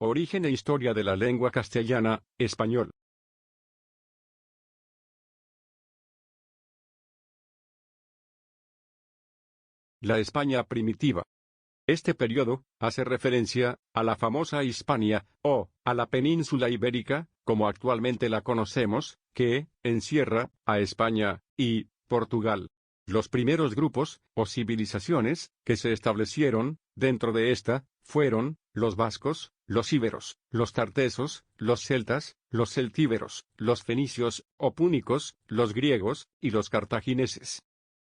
Origen e historia de la lengua castellana, español. La España primitiva. Este periodo hace referencia a la famosa Hispania, o a la península ibérica, como actualmente la conocemos, que encierra a España y Portugal. Los primeros grupos, o civilizaciones, que se establecieron dentro de esta, fueron los vascos, los íberos, los tartesos, los celtas, los celtíberos, los fenicios, o púnicos, los griegos, y los cartagineses.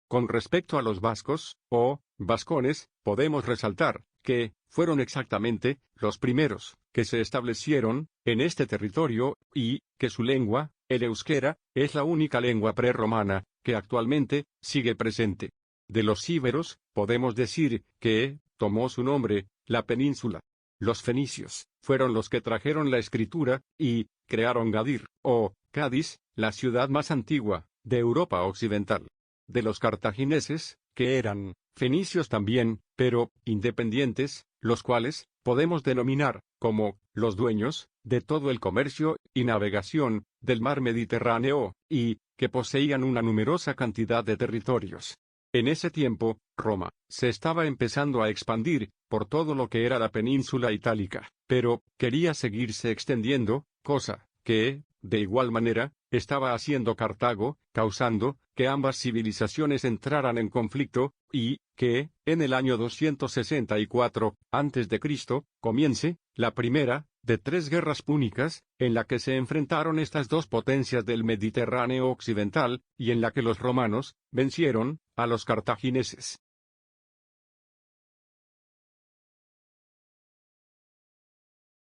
Con respecto a los vascos, o vascones, podemos resaltar que fueron exactamente los primeros que se establecieron en este territorio, y que su lengua, el euskera, es la única lengua prerromana que actualmente sigue presente. De los íberos, podemos decir que tomó su nombre la península. Los fenicios fueron los que trajeron la escritura y crearon Gadir, o Cádiz, la ciudad más antigua de Europa occidental. De los cartagineses, que eran fenicios también, pero independientes, los cuales podemos denominar como los dueños de todo el comercio y navegación del mar Mediterráneo, y que poseían una numerosa cantidad de territorios. En ese tiempo, Roma se estaba empezando a expandir por todo lo que era la península itálica, pero quería seguirse extendiendo, cosa que, de igual manera, estaba haciendo Cartago, causando que ambas civilizaciones entraran en conflicto, y que, en el año 264 a.C., comience la primera de 3 guerras púnicas, en la que se enfrentaron estas dos potencias del Mediterráneo occidental, y en la que los romanos vencieron a los cartagineses.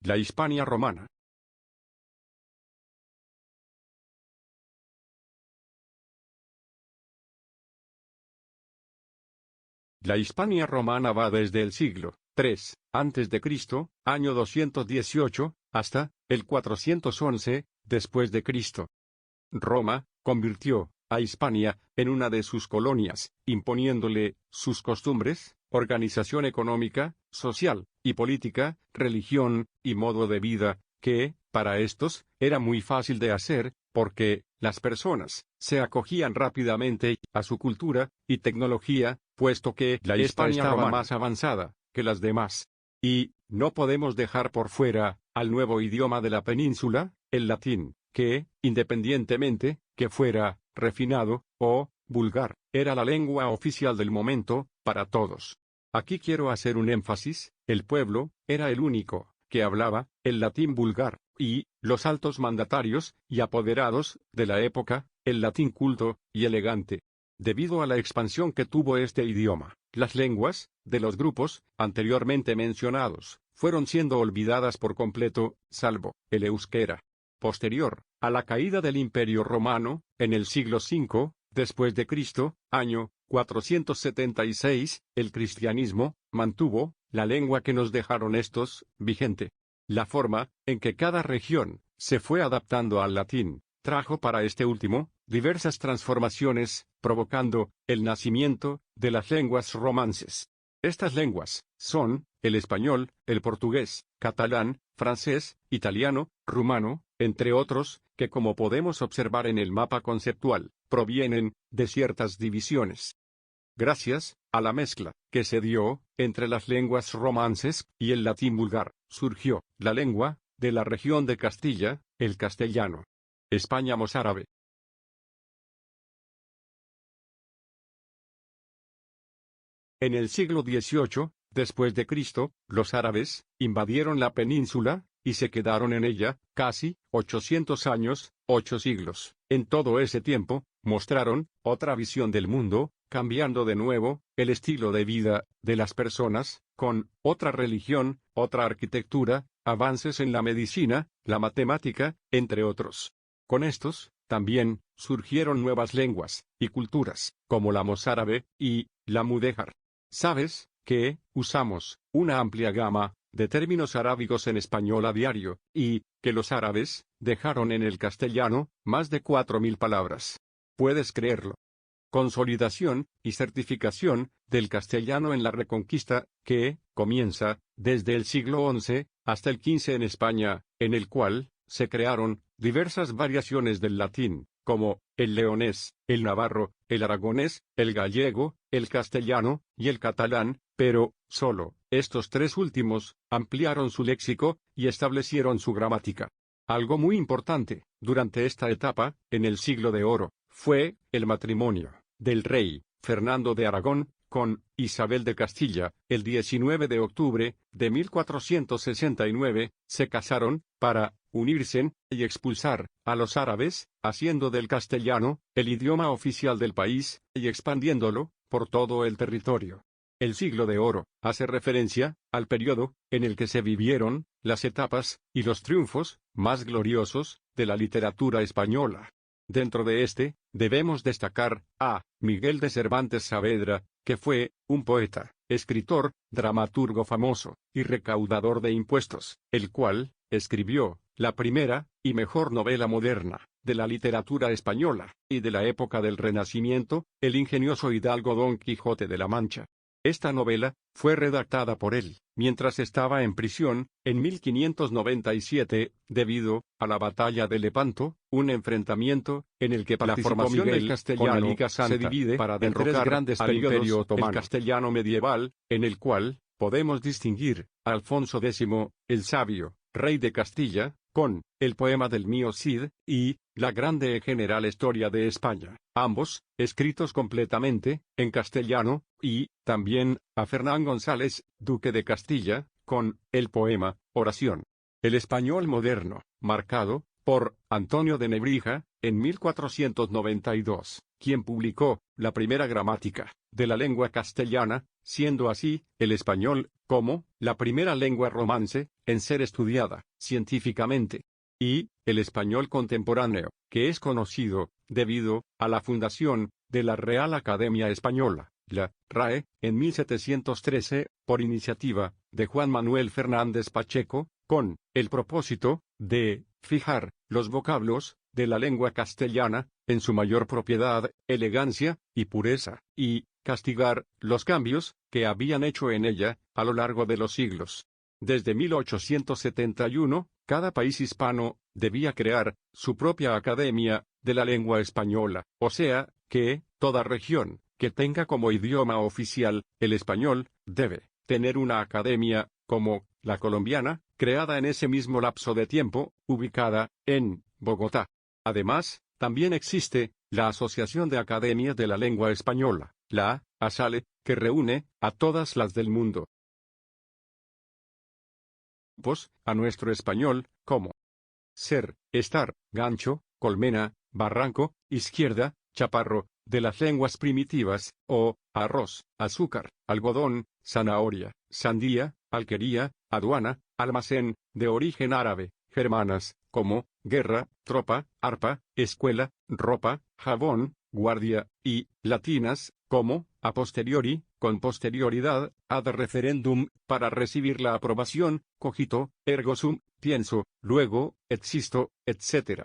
La Hispania romana. La Hispania romana va desde el siglo III a.C., año 218, hasta el 411 después de Cristo. Roma convirtió a Hispania en una de sus colonias, imponiéndole sus costumbres, organización económica, social y política, religión y modo de vida, que, para estos, era muy fácil de hacer, porque las personas se acogían rápidamente a su cultura y tecnología, puesto que la Hispania estaba más avanzada que las demás. Y no podemos dejar por fuera al nuevo idioma de la península, el latín, que, independientemente que fuera refinado o vulgar, era la lengua oficial del momento para todos. Aquí quiero hacer un énfasis: el pueblo era el único que hablaba el latín vulgar, y los altos mandatarios y apoderados de la época, el latín culto y elegante. Debido a la expansión que tuvo este idioma, las lenguas de los grupos anteriormente mencionados fueron siendo olvidadas por completo, salvo el euskera. Posterior a la caída del Imperio Romano, en el siglo V después de Cristo, año 476, el cristianismo mantuvo la lengua que nos dejaron estos vigente. La forma en que cada región se fue adaptando al latín trajo para este último diversas transformaciones, provocando el nacimiento de las lenguas romances. Estas lenguas son el español, el portugués, catalán, francés, italiano, rumano, entre otros, que, como podemos observar en el mapa conceptual, provienen de ciertas divisiones. Gracias a la mezcla que se dio entre las lenguas romances y el latín vulgar, surgió la lengua de la región de Castilla, el castellano. España mozárabe. En el siglo XVIII, después de Cristo, los árabes invadieron la península y se quedaron en ella casi 800 años, 8 siglos. En todo ese tiempo, mostraron otra visión del mundo, cambiando de nuevo el estilo de vida de las personas, con otra religión, otra arquitectura, avances en la medicina, la matemática, entre otros. Con estos, también, surgieron nuevas lenguas y culturas, como la mozárabe y la mudéjar. ¿Sabes que usamos una amplia gama de términos arábigos en español a diario, y que los árabes dejaron en el castellano más de 4000 palabras? ¿Puedes creerlo? consolidación y certificación del castellano en la Reconquista, que comienza desde el siglo XI hasta el XV en España, en el cual se crearon diversas variaciones del latín, como el leonés, el navarro, el aragonés, el gallego, el castellano y el catalán, pero solo estos tres últimos ampliaron su léxico y establecieron su gramática. Algo muy importante durante esta etapa, en el Siglo de Oro, fue el matrimonio del rey Fernando de Aragón con Isabel de Castilla. El 19 de octubre de 1469 se casaron para unirse y expulsar a los árabes, haciendo del castellano el idioma oficial del país y expandiéndolo por todo el territorio. El Siglo de Oro hace referencia al periodo en el que se vivieron las etapas y los triunfos más gloriosos de la literatura española. Dentro de este, debemos destacar a Miguel de Cervantes Saavedra, que fue un poeta, escritor, dramaturgo famoso y recaudador de impuestos, el cual escribió la primera y mejor novela moderna de la literatura española y de la época del Renacimiento, el ingenioso hidalgo Don Quijote de la Mancha. Esta novela fue redactada por él mientras estaba en prisión, en 1597, debido a la batalla de Lepanto, un enfrentamiento en el que participó la formación Miguel del castellano con la Liga Santa se divide para derrocar grandes al Imperio Otomano. El castellano medieval, en el cual podemos distinguir a Alfonso X, el Sabio, rey de Castilla, con el poema del mío Cid, y la grande y general historia de España, ambos escritos completamente en castellano, y también a Fernán González, duque de Castilla, con el poema Oración. El español moderno, marcado por Antonio de Nebrija, en 1492, quien publicó la primera gramática de la lengua castellana, siendo así el español como la primera lengua romance en ser estudiada científicamente, y el español contemporáneo, que es conocido debido a la fundación de la Real Academia Española, la RAE, en 1713, por iniciativa de Juan Manuel Fernández Pacheco, con el propósito de fijar los vocablos de la lengua castellana en su mayor propiedad, elegancia y pureza, y castigar los cambios que habían hecho en ella a lo largo de los siglos. Desde 1871, cada país hispano debía crear su propia academia de la lengua española, o sea, que toda región que tenga como idioma oficial el español debe tener una academia, como la colombiana, creada en ese mismo lapso de tiempo, ubicada en Bogotá. Además, también existe la Asociación de Academias de la Lengua Española, la ASALE, que reúne a todas las del mundo. A nuestro español, como ser, estar, gancho, colmena, barranco, izquierda, chaparro, de las lenguas primitivas, o arroz, azúcar, algodón, zanahoria, sandía, alquería, aduana, almacén, de origen árabe, germanas, como guerra, tropa, arpa, escuela, ropa, jabón, guardia, y latinas, como a posteriori, con posterioridad, ad referendum, para recibir la aprobación, cogito, ergo sum, pienso, luego, existo, etc.